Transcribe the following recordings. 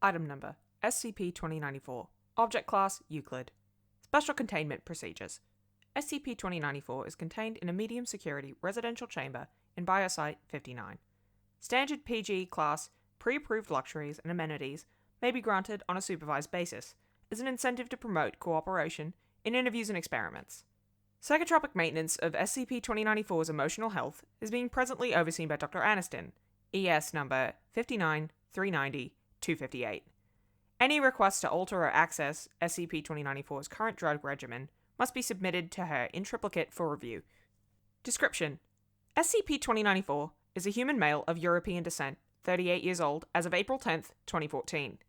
Item Number, SCP-2094. Object Class, Euclid. Special Containment Procedures. SCP-2094 is contained in a medium security residential chamber in Biosite 59. Standard PG class pre-approved luxuries and amenities may be granted on a supervised basis as an incentive to promote cooperation in interviews and experiments. Psychotropic maintenance of SCP-2094's emotional health is being presently overseen by Dr. Aniston, ES number 59-390-258. Any request to alter or access SCP-2094's current drug regimen must be submitted to her in triplicate for review. Description: SCP-2094 is a human male of European descent, 38 years old, as of April 10, 2014.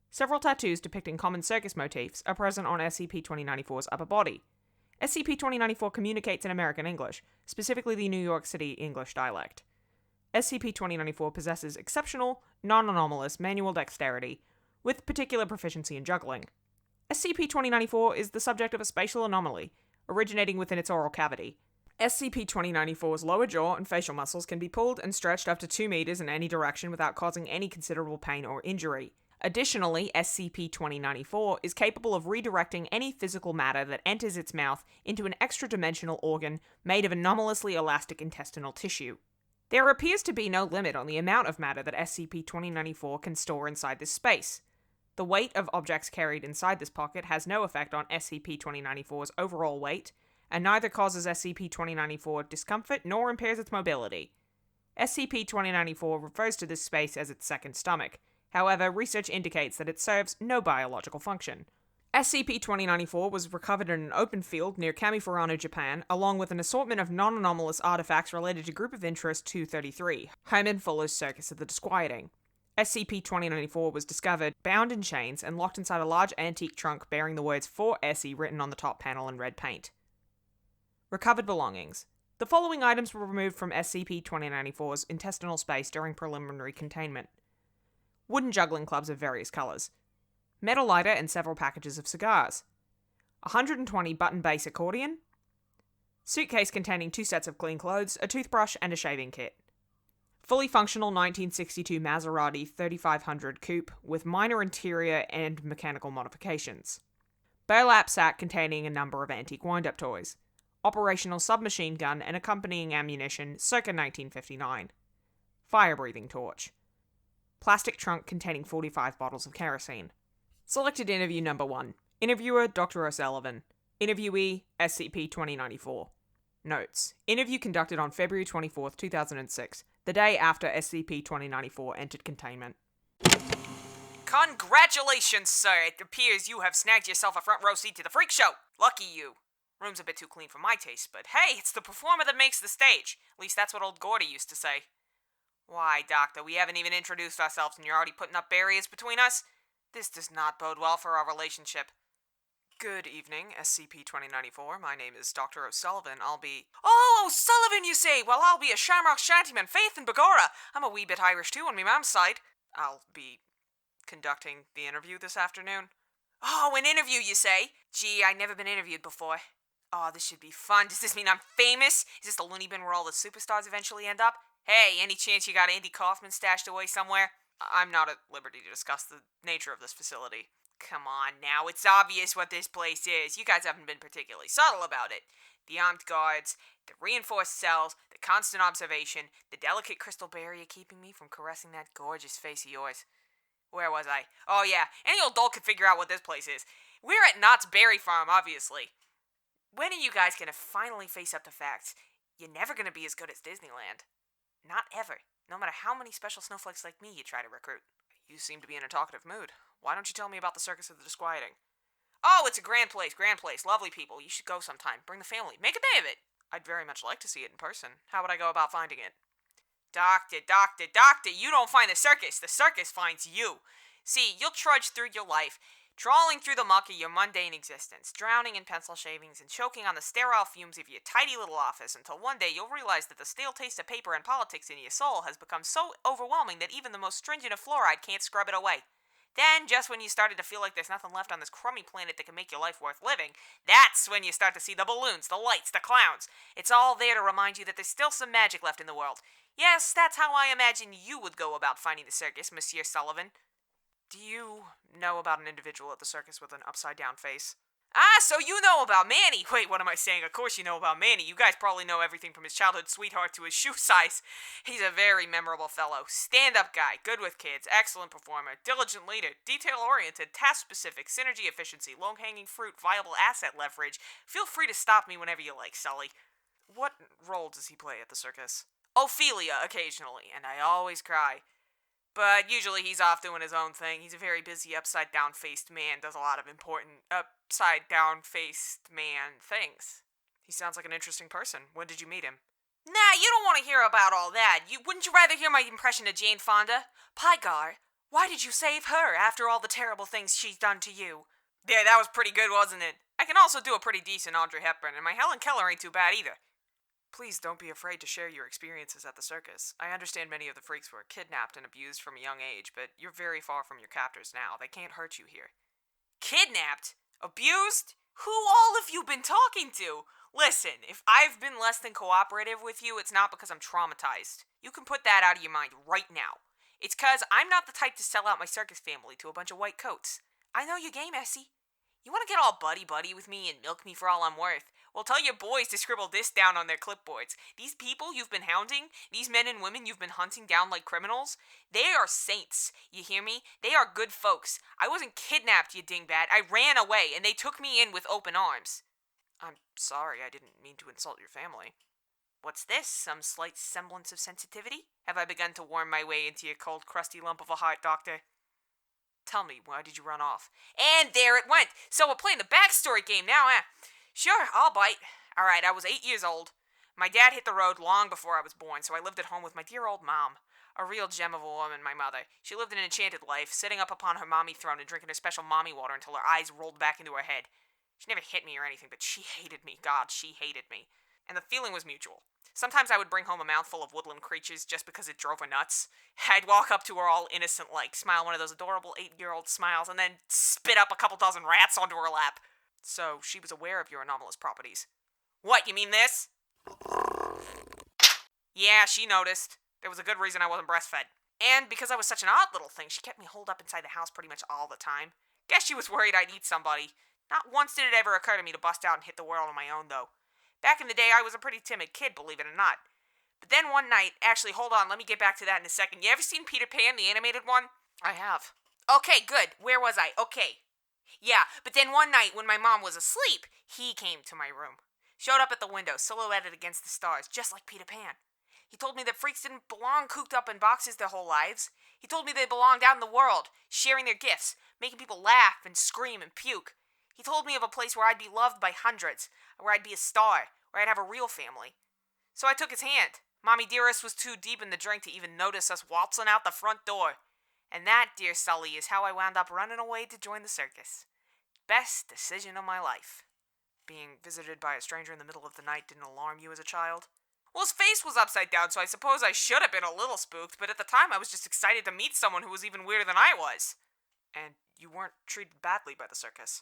Several tattoos depicting common circus motifs are present on SCP-2094's upper body. SCP-2094 communicates in American English, specifically the New York City English dialect. SCP-2094 possesses exceptional, non-anomalous manual dexterity, with particular proficiency in juggling. SCP-2094 is the subject of a spatial anomaly, originating within its oral cavity. SCP-2094's lower jaw and facial muscles can be pulled and stretched up to 2 meters in any direction without causing any considerable pain or injury. Additionally, SCP-2094 is capable of redirecting any physical matter that enters its mouth into an extra-dimensional organ made of anomalously elastic intestinal tissue. There appears to be no limit on the amount of matter that SCP-2094 can store inside this space. The weight of objects carried inside this pocket has no effect on SCP-2094's overall weight, and neither causes SCP-2094 discomfort nor impairs its mobility. SCP-2094 refers to this space as its second stomach. However, research indicates that it serves no biological function. SCP-2094 was recovered in an open field near Kamifurano, Japan, along with an assortment of non-anomalous artifacts related to Group of Interest 233, Hyman Fuller's Circus of the Disquieting. SCP-2094 was discovered, bound in chains, and locked inside a large antique trunk bearing the words 4SE written on the top panel in red paint. Recovered belongings. The following items were removed from SCP-2094's intestinal space during preliminary containment. Wooden juggling clubs of various colors. Metal lighter and several packages of cigars. 120 button bass accordion. Suitcase containing 2 sets of clean clothes, a toothbrush, and a shaving kit. Fully functional 1962 Maserati 3500 coupe with minor interior and mechanical modifications. Burlap sack containing a number of antique wind-up toys. Operational submachine gun and accompanying ammunition circa 1959. Fire-breathing torch. Plastic trunk containing 45 bottles of kerosene. Selected interview number 1. Interviewer Dr. O'Sullivan. Interviewee SCP-2094. Notes. Interview conducted on February 24, 2006, the day after SCP-2094 entered containment. Congratulations, sir! It appears you have snagged yourself a front row seat to the freak show! Lucky you. Room's a bit too clean for my taste, but hey, it's the performer that makes the stage. At least that's what old Gordy used to say. Why, Doctor, we haven't even introduced ourselves and you're already putting up barriers between us? This does not bode well for our relationship. Good evening, SCP-2094. My name is Dr. O'Sullivan. I'll be... Oh, O'Sullivan, you say? Well, I'll be a Shamrock Shantyman, Faith and Begorra. I'm a wee bit Irish, too, on me mum's side. I'll be conducting the interview this afternoon. Oh, an interview, you say? Gee, I've never been interviewed before. Oh, this should be fun. Does this mean I'm famous? Is this the loony bin where all the superstars eventually end up? Hey, any chance you got Andy Kaufman stashed away somewhere? I'm not at liberty to discuss the nature of this facility. Come on now, it's obvious what this place is. You guys haven't been particularly subtle about it. The armed guards, the reinforced cells, the constant observation, the delicate crystal barrier keeping me from caressing that gorgeous face of yours. Where was I? Oh yeah, any old doll could figure out what this place is. We're at Knott's Berry Farm, obviously. When are you guys gonna finally face up to facts? You're never gonna be as good as Disneyland. Not ever, no matter how many special snowflakes like me you try to recruit. You seem to be in a talkative mood. Why don't you tell me about the Circus of the Disquieting? Oh, it's a grand place, lovely people. You should go sometime. Bring the family. Make a day of it. I'd very much like to see it in person. How would I go about finding it? Doctor, you don't find the circus finds you. See, you'll trudge through your life, trawling through the muck of your mundane existence, drowning in pencil shavings and choking on the sterile fumes of your tidy little office until one day you'll realize that the stale taste of paper and politics in your soul has become so overwhelming that even the most stringent of fluoride can't scrub it away. Then, just when you started to feel like there's nothing left on this crummy planet that can make your life worth living, that's when you start to see the balloons, the lights, the clowns. It's all there to remind you that there's still some magic left in the world. Yes, that's how I imagine you would go about finding the circus, Monsieur Sullivan. Do you know about an individual at the circus with an upside-down face? Ah, so you know about Manny! Wait, what am I saying? Of course you know about Manny. You guys probably know everything from his childhood sweetheart to his shoe size. He's a very memorable fellow. Stand-up guy, good with kids, excellent performer, diligent leader, detail-oriented, task-specific, synergy efficiency, low-hanging fruit, viable asset leverage. Feel free to stop me whenever you like, Sully. What role does he play at the circus? Ophelia, occasionally, and I always cry. But usually he's off doing his own thing. He's a very busy, upside-down-faced man, does a lot of important upside-down-faced man things. He sounds like an interesting person. When did you meet him? Nah, you don't want to hear about all that. Wouldn't you rather hear my impression of Jane Fonda? Pygar, why did you save her after all the terrible things she's done to you? Yeah, that was pretty good, wasn't it? I can also do a pretty decent Audrey Hepburn, and my Helen Keller ain't too bad either. Please don't be afraid to share your experiences at the circus. I understand many of the freaks were kidnapped and abused from a young age, but you're very far from your captors now. They can't hurt you here. Kidnapped? Abused? Who all have you been talking to? Listen, if I've been less than cooperative with you, it's not because I'm traumatized. You can put that out of your mind right now. It's because I'm not the type to sell out my circus family to a bunch of white coats. I know your game, Essie. You want to get all buddy-buddy with me and milk me for all I'm worth? Well, tell your boys to scribble this down on their clipboards. These people you've been hounding, these men and women you've been hunting down like criminals, they are saints. You hear me? They are good folks. I wasn't kidnapped, you dingbat. I ran away, and they took me in with open arms. I'm sorry, I didn't mean to insult your family. What's this? Some slight semblance of sensitivity? Have I begun to worm my way into your cold, crusty lump of a heart, Doctor? Tell me, why did you run off? And there it went! So we're playing the backstory game now, eh? Sure, I'll bite. Alright, I was 8 years old. My dad hit the road long before I was born, so I lived at home with my dear old mom. A real gem of a woman, my mother. She lived an enchanted life, sitting up upon her mommy throne and drinking her special mommy water until her eyes rolled back into her head. She never hit me or anything, but she hated me. God, she hated me. And the feeling was mutual. Sometimes I would bring home a mouthful of woodland creatures just because it drove her nuts. I'd walk up to her all innocent-like, smile one of those adorable 8-year-old smiles, and then spit up a couple dozen rats onto her lap. So she was aware of your anomalous properties. What, you mean this? Yeah, she noticed. There was a good reason I wasn't breastfed. And because I was such an odd little thing, she kept me holed up inside the house pretty much all the time. Guess she was worried I'd eat somebody. Not once did it ever occur to me to bust out and hit the world on my own, though. Back in the day, I was a pretty timid kid, believe it or not. But then one night, actually, hold on, let me get back to that in a second. You ever seen Peter Pan, the animated one? I have. Okay, good. Where was I? Okay. Yeah, but then one night when my mom was asleep, he came to my room. Showed up at the window, silhouetted against the stars, just like Peter Pan. He told me that freaks didn't belong cooped up in boxes their whole lives. He told me they belonged out in the world, sharing their gifts, making people laugh and scream and puke. He told me of a place where I'd be loved by hundreds, where I'd be a star, where I'd have a real family. So I took his hand. Mommy Dearest was too deep in the drink to even notice us waltzing out the front door. And that, dear Sully, is how I wound up running away to join the circus. Best decision of my life. Being visited by a stranger in the middle of the night didn't alarm you as a child? Well, his face was upside down, so I suppose I should have been a little spooked, but at the time I was just excited to meet someone who was even weirder than I was. And you weren't treated badly by the circus.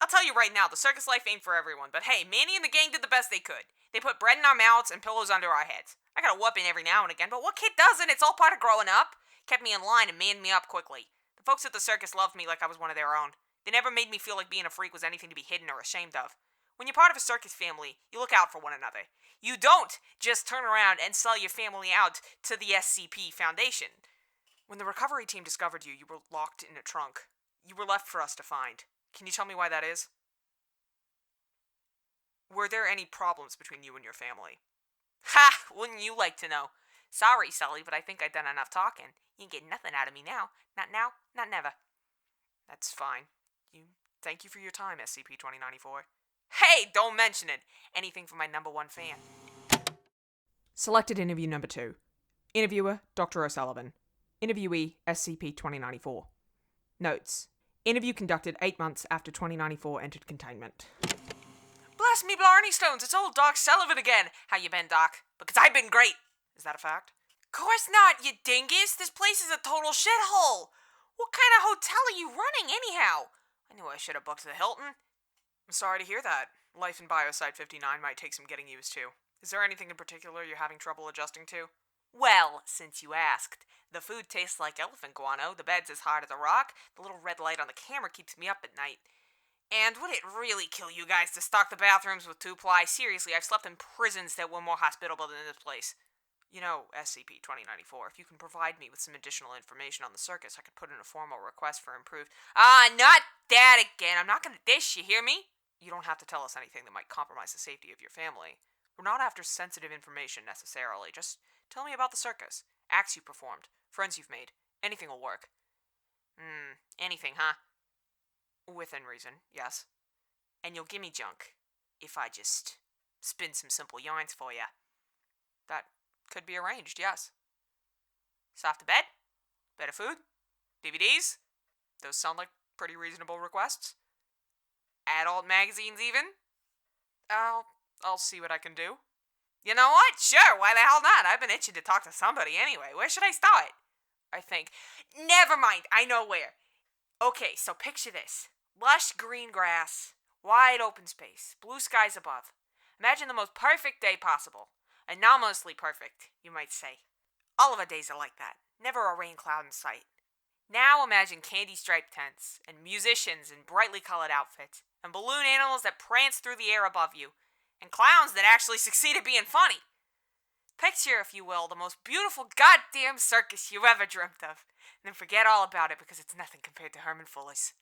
I'll tell you right now, the circus life ain't for everyone, but hey, Manny and the gang did the best they could. They put bread in our mouths and pillows under our heads. I got a whooping every now and again, but what kid doesn't? It's all part of growing up. Kept me in line and manned me up quickly. The folks at the circus loved me like I was one of their own. They never made me feel like being a freak was anything to be hidden or ashamed of. When you're part of a circus family, you look out for one another. You don't just turn around and sell your family out to the SCP Foundation. When the recovery team discovered you, you were locked in a trunk. You were left for us to find. Can you tell me why that is? Were there any problems between you and your family? Ha! Wouldn't you like to know? Sorry, Sully, but I think I've done enough talking. You can get nothing out of me now. Not now, not never. That's fine. Thank you for your time, SCP-2094. Hey, don't mention it! Anything for my #1 fan. Selected interview number 2. Interviewer, Dr. O'Sullivan. Interviewee, SCP-2094. Notes. Interview conducted 8 months after 2094 entered containment. Bless me Blarney Stones, it's old Doc Sullivan again. How you been, Doc? Because I've been great. Is that a fact? Course not, you dingus. This place is a total shithole. What kind of hotel are you running, anyhow? I knew I should have booked the Hilton. I'm sorry to hear that. Life in Biosite 59 might take some getting used to. Is there anything in particular you're having trouble adjusting to? Well, since you asked, the food tastes like elephant guano, the bed's as hard as a rock, the little red light on the camera keeps me up at night. And would it really kill you guys to stock the bathrooms with two-ply? Seriously, I've slept in prisons that were more hospitable than this place. You know, SCP-2094, if you can provide me with some additional information on the circus, I could put in a formal request for improved... not that again! I'm not gonna dish, you hear me? You don't have to tell us anything that might compromise the safety of your family. We're not after sensitive information, necessarily. Just tell me about the circus. Acts you performed. Friends you've made. Anything will work. Anything, huh? Within reason, yes. And you'll give me junk if I just spin some simple yarns for you. That could be arranged, yes. Soft bed? Better food? DVDs? Those sound like pretty reasonable requests. Adult magazines, even? I'll see what I can do. You know what? Sure, why the hell not? I've been itching to talk to somebody anyway. Where should I start? I think. Never mind, I know where. Okay, so picture this. Lush green grass, wide open space, blue skies above. Imagine the most perfect day possible. Anomalously perfect, you might say. All of our days are like that. Never a rain cloud in sight. Now imagine candy-striped tents, and musicians in brightly colored outfits, and balloon animals that prance through the air above you, and clowns that actually succeed at being funny. Picture, if you will, the most beautiful goddamn circus you ever dreamt of, and then forget all about it because it's nothing compared to Herman Fuller's.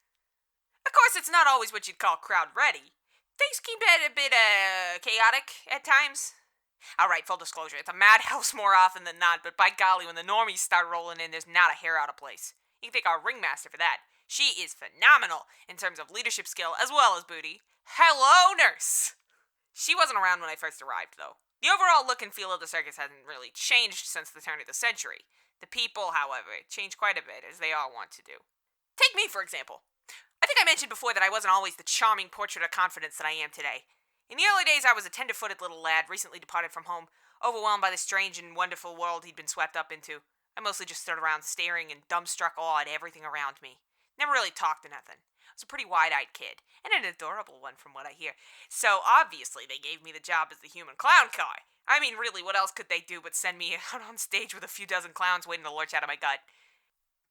Of course, it's not always what you'd call crowd-ready. Things can get a bit, chaotic at times. Alright, full disclosure, it's a madhouse more often than not, but by golly, when the normies start rolling in, there's not a hair out of place. You can thank our ringmaster for that. She is phenomenal in terms of leadership skill as well as booty. Hello, nurse! She wasn't around when I first arrived, though. The overall look and feel of the circus hasn't really changed since the turn of the century. The people, however, changed quite a bit, as they all want to do. Take me, for example. I think I mentioned before that I wasn't always the charming portrait of confidence that I am today. In the early days, I was a tender-footed little lad, recently departed from home, overwhelmed by the strange and wonderful world he'd been swept up into. I mostly just stood around staring in dumbstruck awe at everything around me. Never really talked to nothing. I was a pretty wide-eyed kid, and an adorable one from what I hear. So, obviously, they gave me the job as the human clown car. I mean, really, what else could they do but send me out on stage with a few dozen clowns waiting to lurch out of my gut?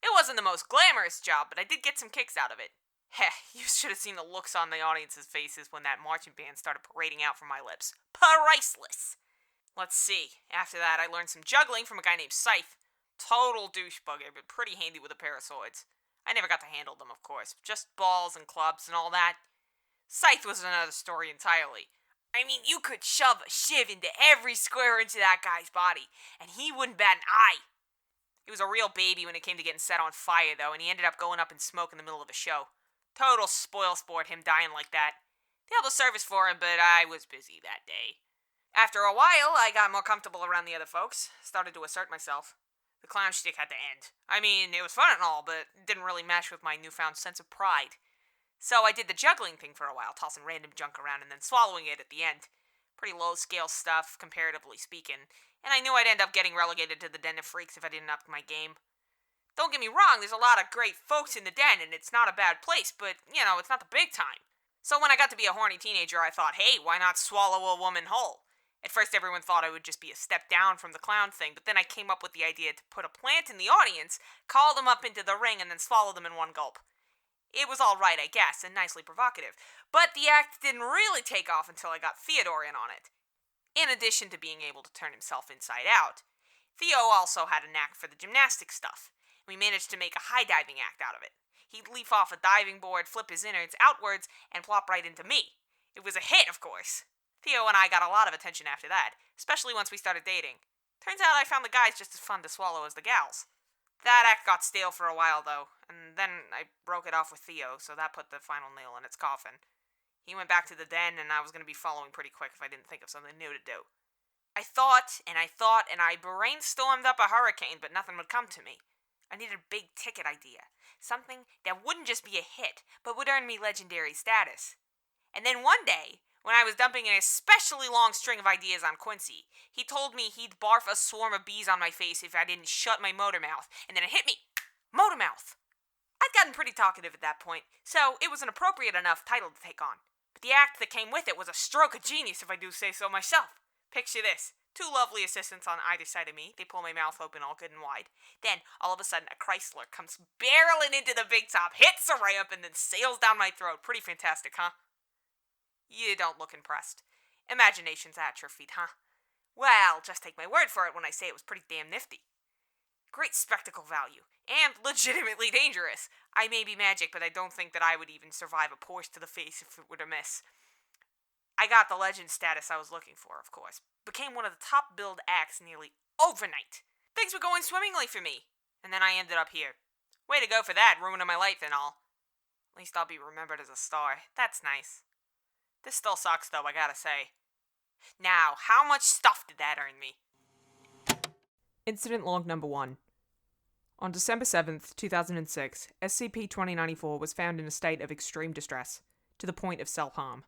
It wasn't the most glamorous job, but I did get some kicks out of it. Heh, you should have seen the looks on the audience's faces when that marching band started parading out from my lips. Priceless! Let's see. After that, I learned some juggling from a guy named Scythe. Total douchebugger, but pretty handy with a pair of swords. I never got to handle them, of course. Just balls and clubs and all that. Scythe was another story entirely. I mean, you could shove a shiv into every square inch of that guy's body, and he wouldn't bat an eye. He was a real baby when it came to getting set on fire, though, and he ended up going up in smoke in the middle of a show. Total spoil sport, him dying like that. They held a service for him, but I was busy that day. After a while, I got more comfortable around the other folks, started to assert myself. The clown shtick had to end. I mean, it was fun and all, but it didn't really mesh with my newfound sense of pride. So I did the juggling thing for a while, tossing random junk around and then swallowing it at the end. Pretty low-scale stuff, comparatively speaking, and I knew I'd end up getting relegated to the Den of Freaks if I didn't up my game. Don't get me wrong, there's a lot of great folks in the Den, and it's not a bad place, but, you know, it's not the big time. So when I got to be a horny teenager, I thought, hey, why not swallow a woman whole? At first, everyone thought I would just be a step down from the clown thing, but then I came up with the idea to put a plant in the audience, call them up into the ring, and then swallow them in one gulp. It was all right, I guess, and nicely provocative, but the act didn't really take off until I got Theodore in on it. In addition to being able to turn himself inside out, Theo also had a knack for the gymnastic stuff. We managed to make a high diving act out of it. He'd leap off a diving board, flip his innards outwards, and plop right into me. It was a hit, of course. Theo and I got a lot of attention after that, especially once we started dating. Turns out I found the guys just as fun to swallow as the gals. That act got stale for a while, though, and then I broke it off with Theo, so that put the final nail in its coffin. He went back to the Den, and I was going to be following pretty quick if I didn't think of something new to do. I thought, and I brainstormed up a hurricane, but nothing would come to me. I needed a big-ticket idea. Something that wouldn't just be a hit, but would earn me legendary status. And then one day, when I was dumping an especially long string of ideas on Quincy, he told me he'd barf a swarm of bees on my face if I didn't shut my Motormouth, and then it hit me. Motormouth! I'd gotten pretty talkative at that point, so it was an appropriate enough title to take on. But the act that came with it was a stroke of genius, if I do say so myself. Picture this. Two lovely assistants on either side of me. They pull my mouth open all good and wide. Then, all of a sudden, a Chrysler comes barreling into the big top, hits the ramp, and then sails down my throat. Pretty fantastic, huh? You don't look impressed. Imagination's atrophied, huh? Well, just take my word for it when I say it was pretty damn nifty. Great spectacle value, and legitimately dangerous. I may be magic, but I don't think that I would even survive a Porsche to the face if it were to miss. I got the legend status I was looking for, of course. Became one of the top billed acts nearly overnight. Things were going swimmingly for me, and then I ended up here. Way to go for that, ruining my life and all. At least I'll be remembered as a star. That's nice. This still sucks, though, I gotta say. Now, how much stuff did that earn me? Incident log number 1. On December 7th, 2006, SCP-2094 was found in a state of extreme distress, to the point of self-harm.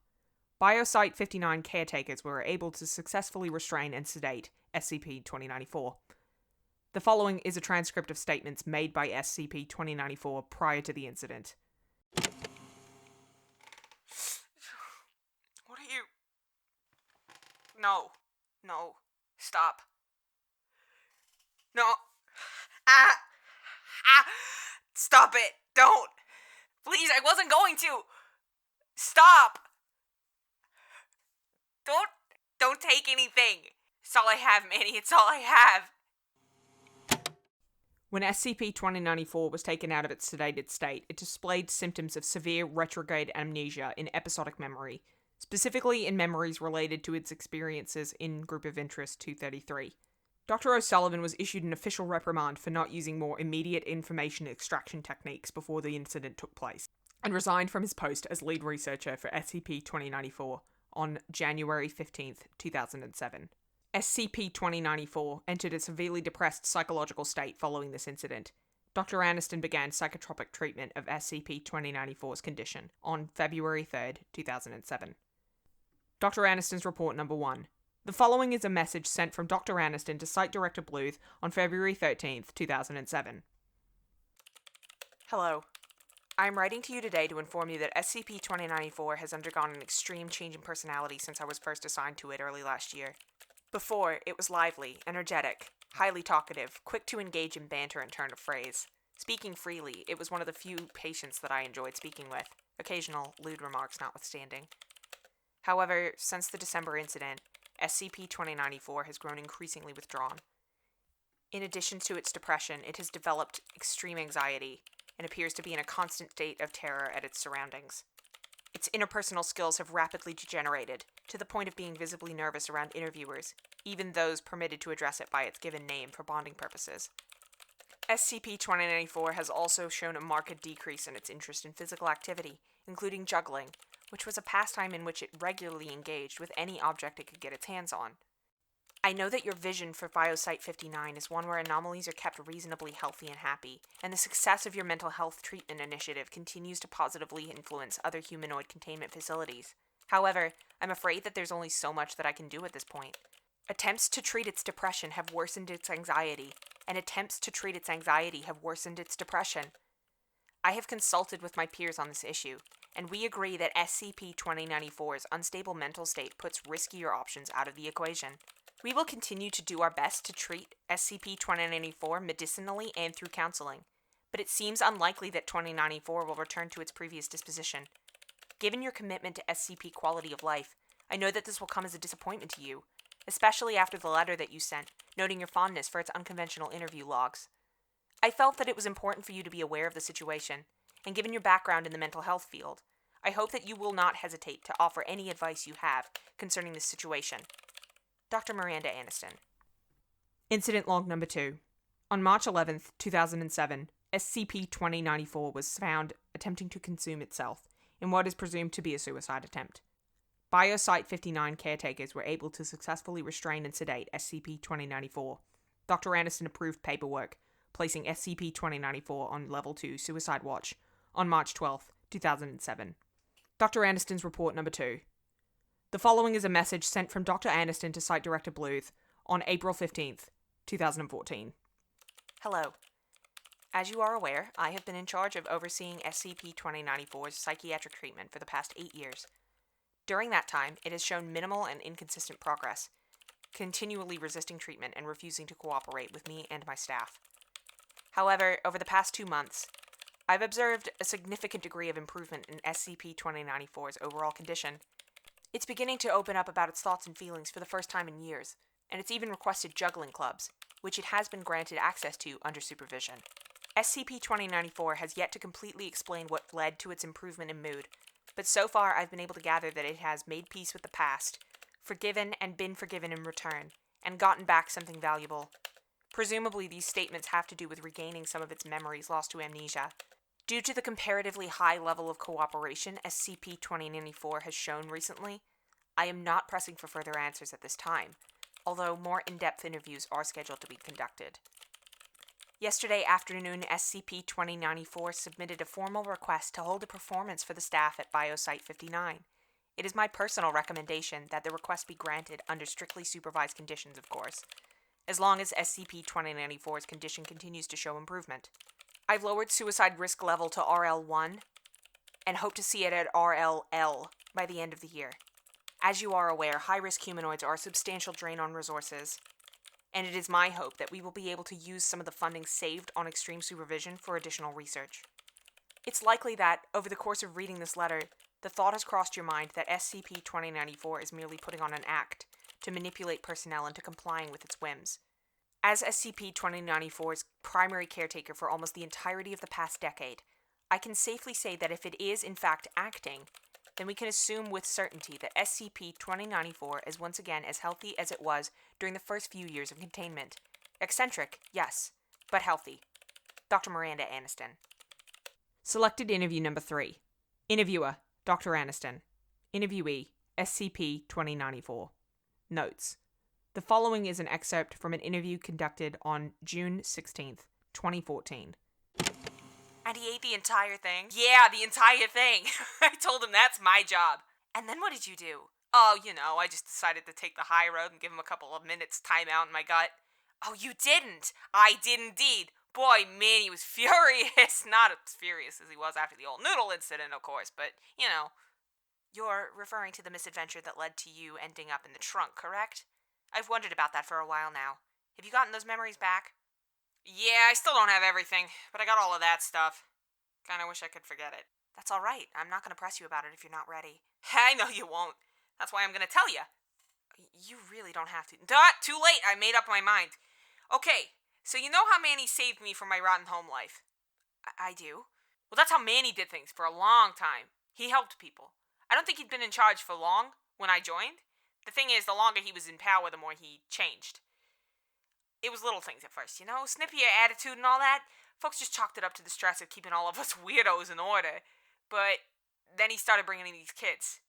Biosite 59 caretakers were able to successfully restrain and sedate SCP-2094. The following is a transcript of statements made by SCP-2094 prior to the incident. What are you... No. Stop. No. Stop it. Don't. Please, I wasn't going to. Stop. Don't take anything. It's all I have, Manny. It's all I have. When SCP-2094 was taken out of its sedated state, it displayed symptoms of severe retrograde amnesia in episodic memory, specifically in memories related to its experiences in Group of Interest 233. Dr. O'Sullivan was issued an official reprimand for not using more immediate information extraction techniques before the incident took place, and resigned from his post as lead researcher for SCP-2094 on January 15th, 2007. SCP-2094 entered a severely depressed psychological state following this incident. Dr. Aniston began psychotropic treatment of SCP-2094's condition on February 3rd, 2007. Dr. Aniston's report number 1. The following is a message sent from Dr. Aniston to Site Director Bluth on February 13th, 2007. Hello. I am writing to you today to inform you that SCP-2094 has undergone an extreme change in personality since I was first assigned to it early last year. Before, it was lively, energetic, highly talkative, quick to engage in banter and turn of phrase. Speaking freely, it was one of the few patients that I enjoyed speaking with, occasional lewd remarks notwithstanding. However, since the December incident, SCP-2094 has grown increasingly withdrawn. In addition to its depression, it has developed extreme anxiety, and appears to be in a constant state of terror at its surroundings. Its interpersonal skills have rapidly degenerated, to the point of being visibly nervous around interviewers, even those permitted to address it by its given name for bonding purposes. SCP-2094 has also shown a marked decrease in its interest in physical activity, including juggling, which was a pastime in which it regularly engaged with any object it could get its hands on. I know that your vision for Biosite 59 is one where anomalies are kept reasonably healthy and happy, and the success of your mental health treatment initiative continues to positively influence other humanoid containment facilities. However, I'm afraid that there's only so much that I can do at this point. Attempts to treat its depression have worsened its anxiety, and attempts to treat its anxiety have worsened its depression. I have consulted with my peers on this issue, and we agree that SCP-2094's unstable mental state puts riskier options out of the equation. We will continue to do our best to treat SCP-2094 medicinally and through counseling, but it seems unlikely that 2094 will return to its previous disposition. Given your commitment to SCP quality of life, I know that this will come as a disappointment to you, especially after the letter that you sent, noting your fondness for its unconventional interview logs. I felt that it was important for you to be aware of the situation, and given your background in the mental health field, I hope that you will not hesitate to offer any advice you have concerning this situation. Dr. Miranda Aniston. Incident log number 2. On March 11th, 2007, SCP-2094 was found attempting to consume itself in what is presumed to be a suicide attempt. Biosite 59 caretakers were able to successfully restrain and sedate SCP-2094. Dr. Aniston approved paperwork, placing SCP-2094 on Level 2 Suicide Watch on March 12th, 2007. Dr. Aniston's report number 2. The following is a message sent from Dr. Aniston to Site Director Bluth on April 15th, 2014. Hello. As you are aware, I have been in charge of overseeing SCP-2094's psychiatric treatment for the past 8 years. During that time, it has shown minimal and inconsistent progress. continually resisting treatment and refusing to cooperate with me and my staff. However, over the past 2 months, I've observed a significant degree of improvement in SCP-2094's overall condition. It's beginning to open up about its thoughts and feelings for the first time in years, and it's even requested juggling clubs, which it has been granted access to under supervision. SCP-2094 has yet to completely explain what led to its improvement in mood, but so far I've been able to gather that it has made peace with the past, forgiven and been forgiven in return, and gotten back something valuable. Presumably these statements have to do with regaining some of its memories lost to amnesia. Due to the comparatively high level of cooperation SCP-2094 has shown recently, I am not pressing for further answers at this time, although more in-depth interviews are scheduled to be conducted. Yesterday afternoon, SCP-2094 submitted a formal request to hold a performance for the staff at Biosite 59. It is my personal recommendation that the request be granted under strictly supervised conditions, of course, as long as SCP-2094's condition continues to show improvement. I've lowered suicide risk level to RL1 and hope to see it at RLL by the end of the year. As you are aware, high-risk humanoids are a substantial drain on resources, and it is my hope that we will be able to use some of the funding saved on extreme supervision for additional research. It's likely that, over the course of reading this letter, the thought has crossed your mind that SCP-2094 is merely putting on an act to manipulate personnel into complying with its whims. As SCP-2094's primary caretaker for almost the entirety of the past decade, I can safely say that if it is in fact acting, then we can assume with certainty that SCP-2094 is once again as healthy as it was during the first few years of containment. Eccentric, yes, but healthy. Dr. Miranda Aniston. Selected interview number 3. Interviewer, Dr. Aniston. Interviewee, SCP-2094. Notes. The following is an excerpt from an interview conducted on June 16th, 2014. And he ate the entire thing? Yeah, the entire thing. I told him that's my job. And then what did you do? Oh, I just decided to take the high road and give him a couple of minutes time out in my gut. Oh, you didn't? I did indeed. Boy, man, he was furious. Not as furious as he was after the old noodle incident, of course, but, You're referring to the misadventure that led to you ending up in the trunk, correct? I've wondered about that for a while now. Have you gotten those memories back? Yeah, I still don't have everything, but I got all of that stuff. Kinda wish I could forget it. That's alright. I'm not gonna press you about it if you're not ready. I know you won't. That's why I'm gonna tell you. You really don't have to. Duh, too late. I made up my mind. Okay, so you know how Manny saved me from my rotten home life? I do. Well, that's how Manny did things for a long time. He helped people. I don't think he'd been in charge for long when I joined. The thing is, the longer he was in power, the more he changed. It was little things at first, snippier attitude and all that. Folks just chalked it up to the stress of keeping all of us weirdos in order. But then he started bringing in these kids.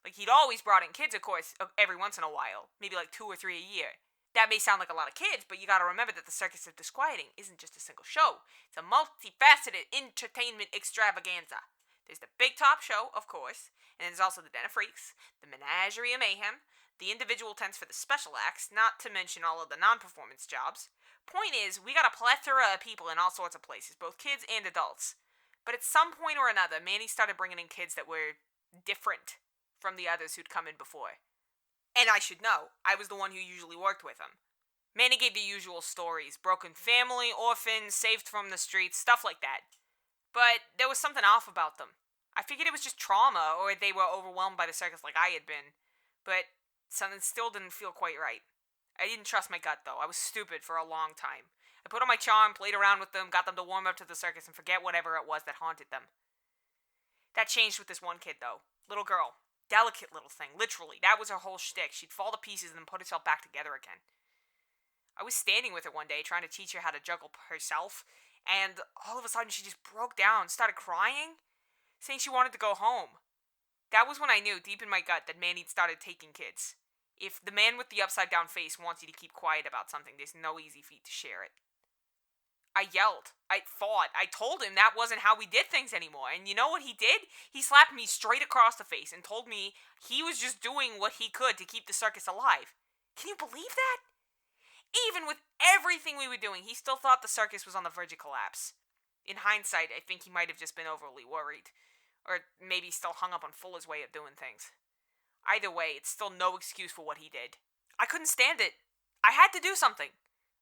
Like, he'd always brought in kids, of course, every once in a while. Maybe like 2 or 3 a year. That may sound like a lot of kids, but you gotta remember that the Circus of Disquieting isn't just a single show. It's a multifaceted entertainment extravaganza. There's the big top show, of course, and there's also the Den of Freaks, the Menagerie of Mayhem, the individual tents for the special acts, not to mention all of the non-performance jobs. Point is, we got a plethora of people in all sorts of places, both kids and adults. But at some point or another, Manny started bringing in kids that were different from the others who'd come in before. And I should know, I was the one who usually worked with him. Manny gave the usual stories, broken family, orphans, saved from the streets, stuff like that. But there was something off about them. I figured it was just trauma, or they were overwhelmed by the circus like I had been. But something still didn't feel quite right. I didn't trust my gut, though. I was stupid for a long time. I put on my charm, played around with them, got them to warm up to the circus and forget whatever it was that haunted them. That changed with this one kid, though. Little girl. Delicate little thing, literally. That was her whole shtick. She'd fall to pieces and then put herself back together again. I was standing with her one day, trying to teach her how to juggle herself, and all of a sudden she just broke down, started crying, saying she wanted to go home. That was when I knew, deep in my gut, that Manny'd started taking kids. If the man with the upside-down face wants you to keep quiet about something, there's no easy feat to share it. I yelled. I fought. I told him that wasn't how we did things anymore. And you know what he did? He slapped me straight across the face and told me he was just doing what he could to keep the circus alive. Can you believe that? Even with everything we were doing, he still thought the circus was on the verge of collapse. In hindsight, I think he might have just been overly worried. Or maybe still hung up on Fuller's way of doing things. Either way, it's still no excuse for what he did. I couldn't stand it. I had to do something.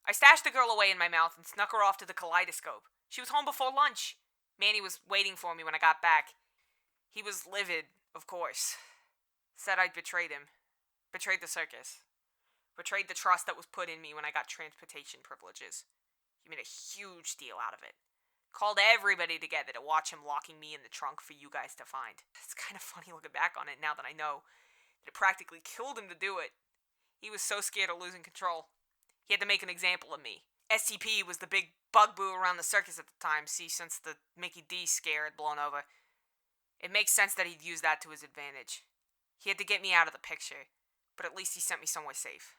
I stashed the girl away in my mouth and snuck her off to the kaleidoscope. She was home before lunch. Manny was waiting for me when I got back. He was livid, of course. Said I'd betrayed him. Betrayed the circus. Betrayed the trust that was put in me when I got transportation privileges. He made a huge deal out of it. Called everybody together to watch him locking me in the trunk for you guys to find. It's kind of funny looking back on it now that I know that it practically killed him to do it. He was so scared of losing control. He had to make an example of me. SCP was the big bugaboo around the circus at the time, see, since the Mickey D scare had blown over. It makes sense that he'd use that to his advantage. He had to get me out of the picture, but at least he sent me somewhere safe.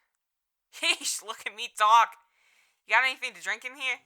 Yeesh, look at me talk. You got anything to drink in here?